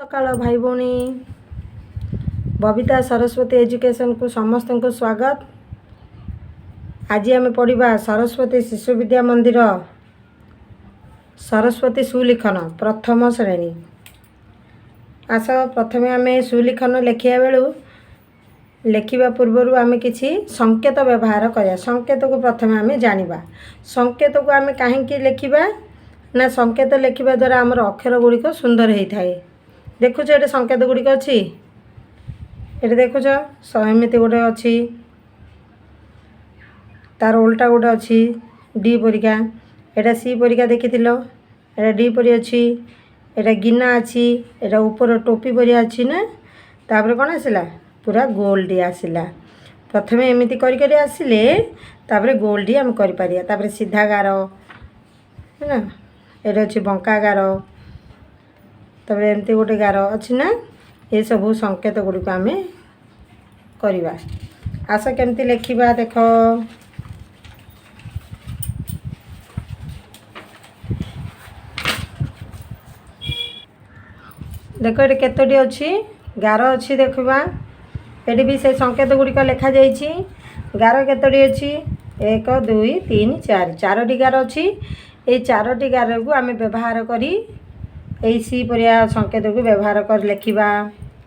सकाळ भाई भौणी बबिता सरस्वती एजुकेशन को समस्त को स्वागत। आज आम पढ़ा सरस्वती शिशु विद्या मंदिर सरस्वती सुलिखन प्रथम श्रेणी। आस प्रथमे आम सुलिखन लेखिया बेलू लेखिबा पूर्व आम किसी संकेत व्यवहार करिया। संकेत को प्रथमे आम जानिबा। संकेत को आम कहीं लिखा ना संकेत लिखा द्वारा आमर अक्षर गुड़िक सुंदर होता है। देखुच ये संकेत गुड़िक अच्छी ये देखुच एमती गोटे अच्छी तार उल्टा गोटे अच्छी डी परिका एटा सी परिका देखी एटा डी परी अच्छी एटा गिना अच्छी एटा ऊपर टोपी परी अच्छी ना तापर कौन आसला पूरा गोल डी आसला। प्रथमे एमती करी आसिले तापर गोल डी आम कर पारिया। तापर सीधा गार है ना ये अच्छी बंका गार तब एमती गोटे गार अच्छी ना ये सब संकेत गुड़िक आम करवा। आस केमती लिखा देख देख ये केतोटी अच्छी गार अच्छी देखा ये भी से संकेत गुड़िक लिखा जाइए। गार केतोटी अच्छी 1 2 3 4 चारोटी गार अच्छी। ये चारोटी गार को आम व्यवहार करी यही सी परिया संकेत को व्यवहार कर लिखा।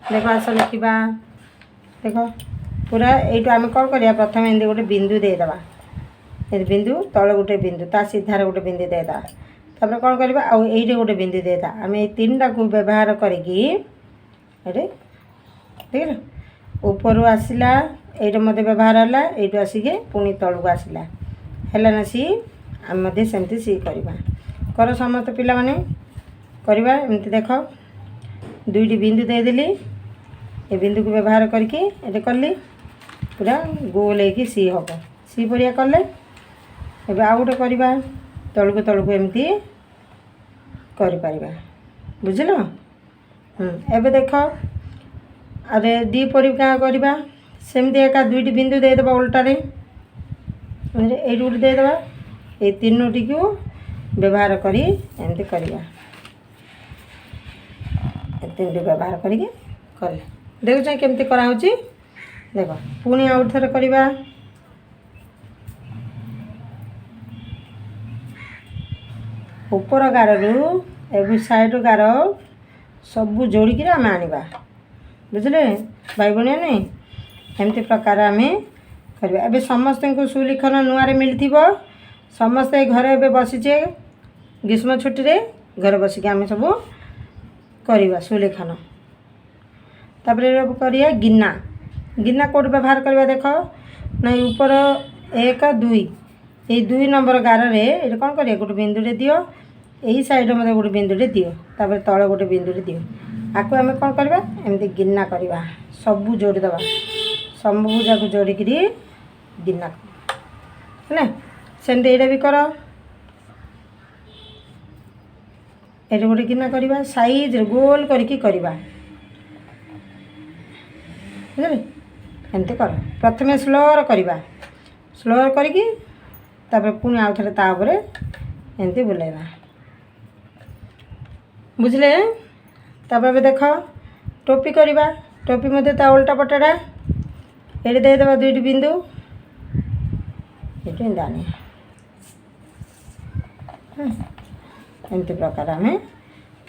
देख आस लिखा देख पूरा यू आम कौन करिया प्रथम एमती गोटे बिंदु देदेबा। बिंदु तले गोटे बिंदु ता सीधार गोटे बिंदु देदा तापर कौन करवा आउ ये गोटे बिंदु देदा। आम ये तीन टा को व्यवहार करके देख ऊपर आसला ये मत व्यवहार है यू आसिके पुणी तलू आसला है ना सी आम सेमती सी करवा कर समस्त पिला माने करवा एमती देख दुईटी बिंदु देदेली ये बिंदु को व्यवहार करके ये कली पूरा गोल है सी हम सी परिया कले एवं आउ गोटे करवा तलू एमती कर बुझल। एबे देख अरे डी परी क्या करवा सेमती एका दुईटी बिंदु देदेबा उल्टारे ये गोटे देदेबा ये तीनोटी को व्यवहार करी एमती करवा। तीन व्यवहार करके कले देखुच केमती कराऊँगी देख पुणी आउ थे करवा। ऊपर गार रु एवं साइड गार सबू जोड़िक आम आनिबा बुझले भाई भौणी नहीं एमती प्रकार आम करवा। एबे समस्त को सुलिखन नुआरे मिलती समस्ते घरे एबे बसीचे ग्रीष्म छुट्टी रे घर बसिक आम सब करवा सुलिखन। तापर करिया गिना गिना कोड व्यवहार करवा देख ना ऊपर 1 2 ये 2 नंबर गार रे ये कौन करिया गोटे बिंदुटे दियो यही साइड मत गोटे बिंदुटे दियो तापर तले गोटे बिंदुटे दियो आपको आम कौन करवा एमती गिना करवा सबू जोड़ीदबा सबू जाक जोड़िक गिना है सेमती ये भी कर ये गोटे गिना करवा साइज गोल करके करवा बुझे एमती कर प्रथमे स्लोर करवा स्लोर करके तापर पुणी आउ थे तापर एमती बुलेवा बुझले। तापर देख टोपी करवा टोपी मध्य ता उल्टा पटेटा ये देदेबा दुईटी बिंदु ये दानी एमती प्रकार आम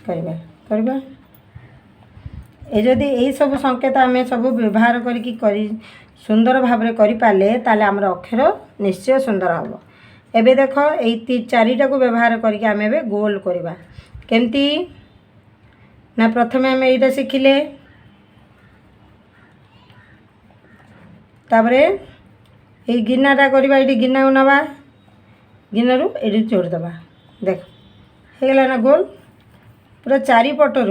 करवा। ये जदि यही सब संकेत आम सब व्यवहार करी सुंदर भाव में करें ताले आमर अक्षर निश्चय सुंदर हम। एबे देख ये चारिटा को व्यवहार करके आम ए गोल करवा केमती ना प्रथमे आम यहाँ शिखिले तापर ये गिनाटा करवा ये गिना को नवा गिनारू ये जोड़ीदबा देख होगला ना गोल पूरा चारिपटर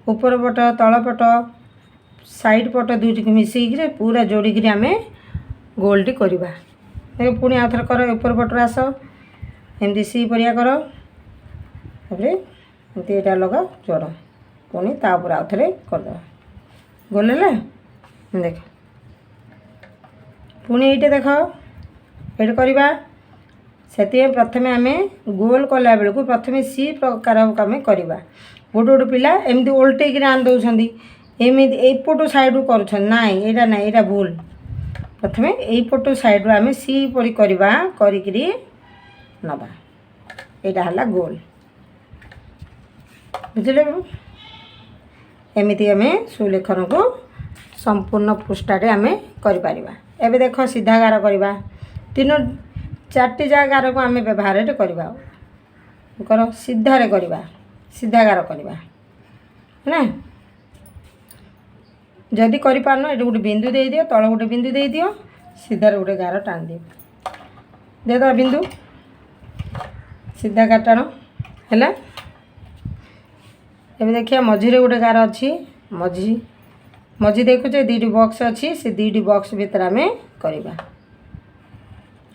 ऊपर पट तल पट साइड पट दुईटी को मिसेक पूरा जोड़िक आम गोलटी करवा। देख पुणी आउ थे कर ऊपर पटर आस एमती सी परिया कर एमती यहाँ लगा जोड़ पुणी तापर आउ थे करदे गोल है देख पुणी ये देख ये करवा से प्रथमे आम गोल कला बेलू प्रथमे सी प्रकार आम करवा गोटे गोटे पिला एमती ओल्टेक आनी दौरान एमती एपटू साइड कर नाई एटा ना एटा भूल प्रथम यपटू साइड आम सीपरी करवा करी नवा एटा हला गोल बुझे एमती आम सुलेखन को संपूर्ण पृष्ठारे आम कर देख सीधा गार करवा तीन चार्टी जा गार को आम व्यवहार करवा कर सीधारे करवा सीधा गार करवा है जदि करपारन ये गोटे बिंदु दे दियो तल गोटे बिंदु दे दियो सीधार गोटे गार टाण दियो दे दो बिंदु सीधा गार टाण है एवं देखिए मझीरे गोटे गार अच्छी मझी मझी देखुचे दुईटी बॉक्स अच्छी से दुईटी बॉक्स भितर आम करवा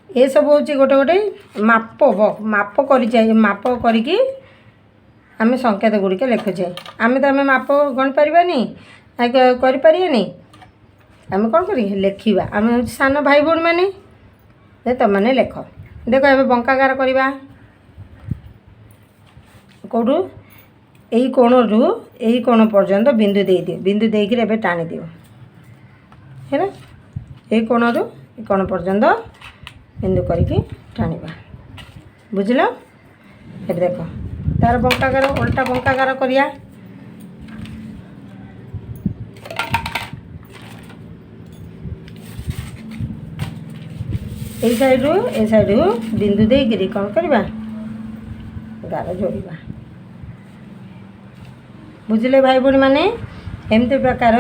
ये सब हूँ गोटे गोटे माप माप कर माप करी आम संकेत गुड़िक लिखुचे आम तो आम माप गण पारानी करें आम कौन कर लिखा आम हूँ सान भाई भौणी मैंने तुम मैंने लेख देख ए बंका गार करवा कौटू यही कोण रू यही कोण पर्यंत बिंदु दे दियो बिंदु देकर एबे टाणी दियो है ना यही कोण रू कोण पर्यंत बिंदु करके टाणवा बुझल ए देख तार बंकागार उल्टा बंकागार करिया ए साइड रू बिंदु देकर कौन करवा गार जोड़वा बुझले भाई भौणी माने एमती प्रकार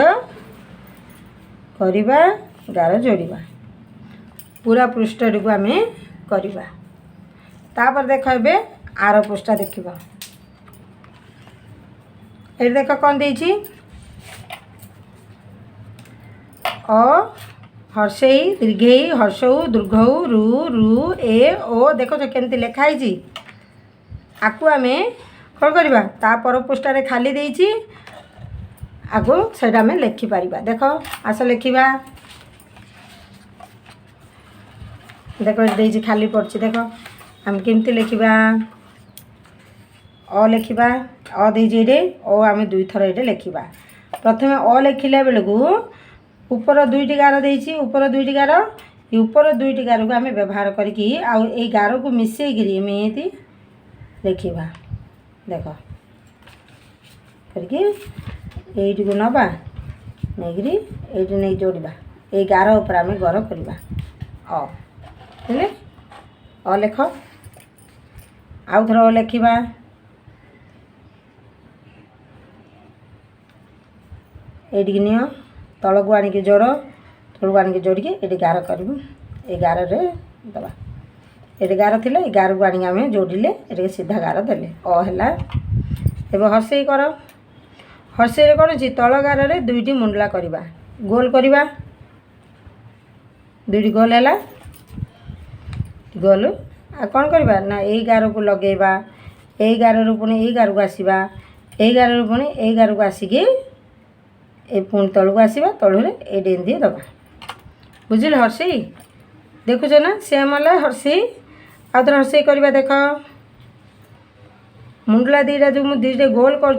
करवा गार जोड़वा पूरा पृष्ठ को आम करवा तापर देख ए आर पृष्ठा देखा ये देख कौन देछि अ हर्षेई दीर्घेई हर्षौ दुर्घौ रु रु ए ओ देख केमती लिखाई आकु आम कौन करवा तापर पृष्ठारे खाली देछि आगो सेटा आम लिखिपर देख आस लिखा देख देछि खाली पड़छि देख आम केमती लिखा अ लिखा अ देछि ये ओ आम दुई थर ये लिखा प्रथम अ लिखला बेलू ऊपर दुईटी गार देछि ऊपर दुईटी गार ऊपर दुईटी गार को आम व्यवहार करके आई गार को मिसेकरी एमती लिखा देख करके यही को नवा नहीं ये नहीं जोड़वा ये गार उपर आम गर करवा अले अ लेख आउ थर लिखा ये नि तल को आणिक जोड़ तल को आणिक जोड़ के ये गार करूँ ये गार रे दबा ये गार थी ये गार को आम जोड़िले ये सीधा गार देले अला एवं हर्षेई कर हर्षेई कौन अच्छी तल गार रे दुईटी मुंडला करवा गोल करवा दुईटी गोल है गोल आ कौन करवा ना यही गार को लगेवा यही गार रू पुणी यही गार को आसवा यही गार रू पुणी यही गार को आसिकी ए पुणी तल को आसवा तलू ये डेंदी दबा बुझिल हर्षेई देखुच ना सेम है हर्षेई आउ थोड़ा हर्षेई करवा देख मुंडला दीटा जो मुझे दुईटे गोल कर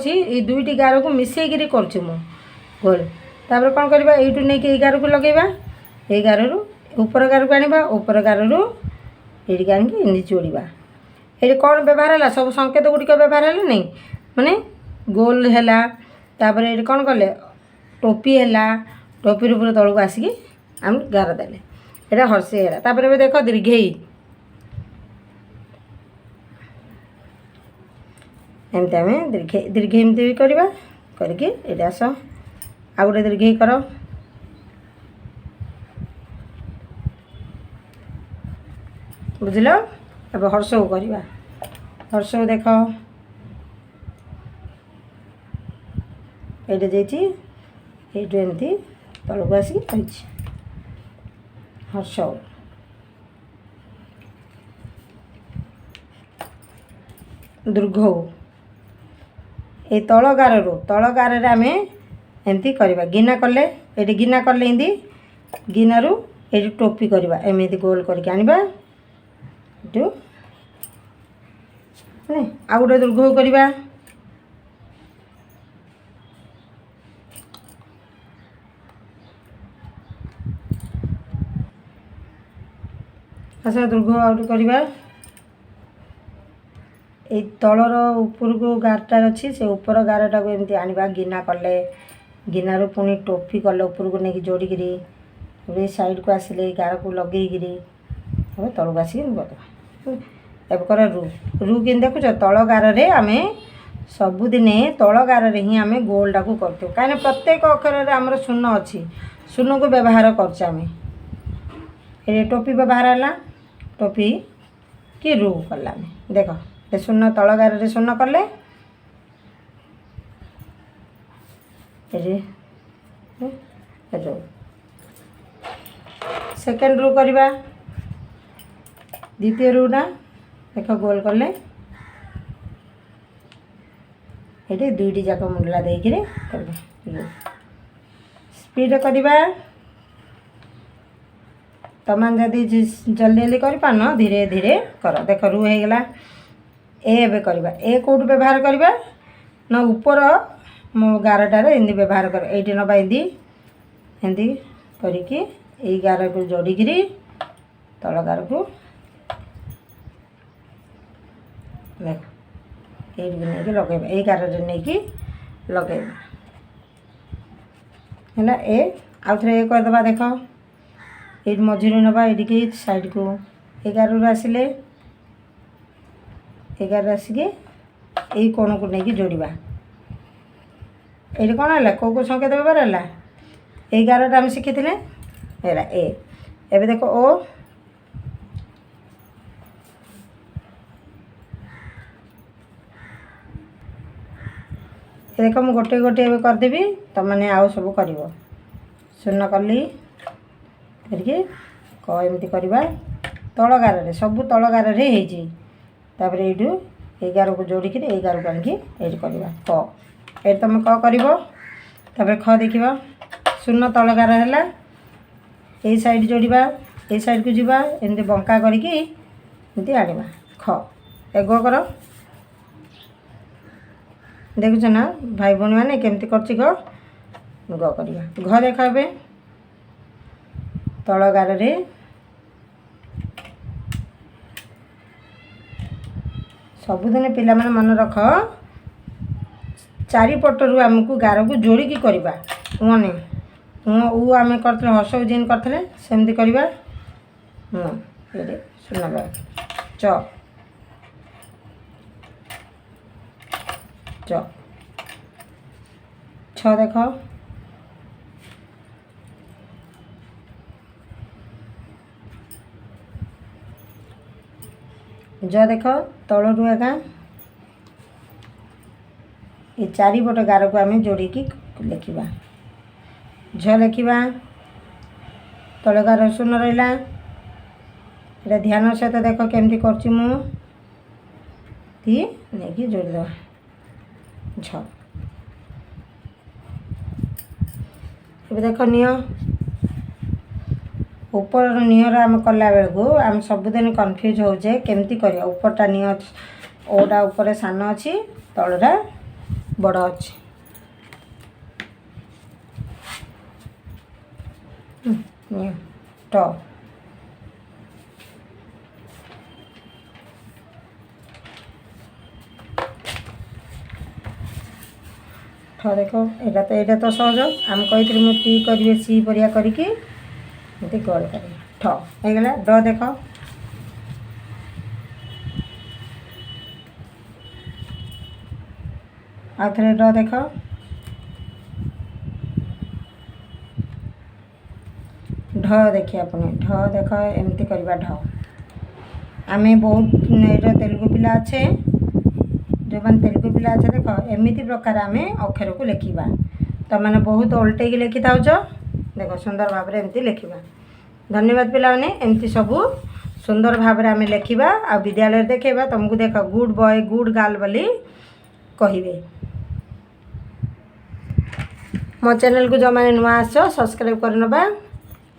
दुईटी गार को मिसेकरी कर गोल तापर कौन करवा यू नहीं कि गार को लगेवा ये गार रू ऊपर गार को आनिबा ऊपर गार रू ये आनी जोड़वा ये कौन व्यवहार है सब संकेत गुड़िक व्यवहार है नहीं माने गोल है तापर ये कौन कले टोपी है टोपी पूरा तल को आसिकी आम गार देले ये हर्षेई है तापर देख दीर्घेई एमती आम दीर्घ एमती भी करवा करके ये आस आ गोटे दीर्घेई कर बुझल अब हर्षौ करवा हर्षौ देख ये जाइए एमती तल को आसिक हर्षौ दुर्घौ ये तल गार आम एमती करवा गिना कले ये गिना कले एमती गिनारू ये टोपी करवा एमती गोल करके आनिबा आ गोटे दुर्घौ करवा आस दीर्घ आउट करवा ये तलर ऊपर को गारटार अच्छी से ऊपर गारटा को एमती आने गिना कले गिनारू पुणी टोपी कले ऊपर को लेकिन जोड़िकी साइड को आसिले गार को लगेगी हम तलक आसिक करदेवा एब कर रू रू कि देखुच तल गारे आम सबुदिने तल गारे ही आम गोलटा को करते कहीं प्रत्येक अक्षर आमर शून्य अच्छी शून्य को व्यवहार कर टोपी व्यवहार है टोपी कि रू कला देख शून्य तल गारे शून्य कले रू सेकेंड रू करवा द्वितीय रूटा देख गोल कले ये दुईटी जाक मुंडला देकर स्पीड करवा तुम जदि जल्दी जल्दी कर पान धीरे धीरे कर देख रू हो गला ए करवा ए कौट व्यवहार करवा ना ऊपर मो गारटार एमती व्यवहार कर ये नवा एमती करके यही गार को जोड़िकी तल गार को देख ये नहीं लगे यही गार नहीं कि लगे है ए आउ थे ये करदे देख ये मझे नवा ये साइड को 11 आसिले 11 आसिक यही कोण को लेकिन जोड़वा ये कौन है कौ संकेत व्यवहार है यही गारटा आम शिखी है ए एबे देख ओ देख मुझे गोटे गोटे एवं करदेवी तुम मैंने आउ सब कर शून्य कली करके कमती करवा तल गारे सब तल गारे होपर यू 11 को जोड़िकी 11 को आनिकी ये करवा क ये तुम क कर ख देख शून्य तल गार है यही साइड जोड़वा ये साइड को जीवा एमती बंका करके आनिबा ख एग कर देखुच ना भाई भौणी मैंने केमती कर घ देख ए तल गारे सबुदिन पिला माने मन रख चारिपटरू आमको गार को जोड़िकी करवा उने ऊ आम करते हर्ष उज्जैन करते सेमती करवा ये सुना च च छ देख ज देख तलू एका ये चारिपट गार को आम जोड़िकी लिखा झ लिखा तल गार शून्य रहा ये ध्यान सहित देख केमती कर नहीं जोड़देवा झ ये देख निय ऊपर नियर आम कला बेलू आम सबुदिन कन्फ्यूज होचे केमती कर ऊपरटा निय ओटा ऊपर सान अच्छी तलटा बड़ अच्छी ट देख यहाँ तो सहज आम कही मुझे टी करेंगे सी परिया करके गोल कर ठगला ड देख आउ थे ड देख ढ देखिए अपने ढ देख एमती करवा ढ आम बहुत तेलुगु पिला अच्छे जो मैंने तेलुगु पिला अच्छे देख एमती प्रकार आम अक्षर को लिखा तो मैंने बहुत उल्टे लिखी था देख सुंदर भाव में एमती लिखा धन्यवाद पिलाने एमती सबू सुंदर भाव में आम लिखा आ विद्यालय देखा तुमको देख गुड बॉय गुड गर्ल बोली कहे मो चैनल को जो मैंने नुआ आस सब्सक्राइब करनबा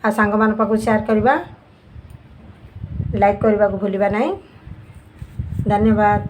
आ सांग मान पाखु शेयर करवा लाइक करने को भूलवा नहीं। धन्यवाद।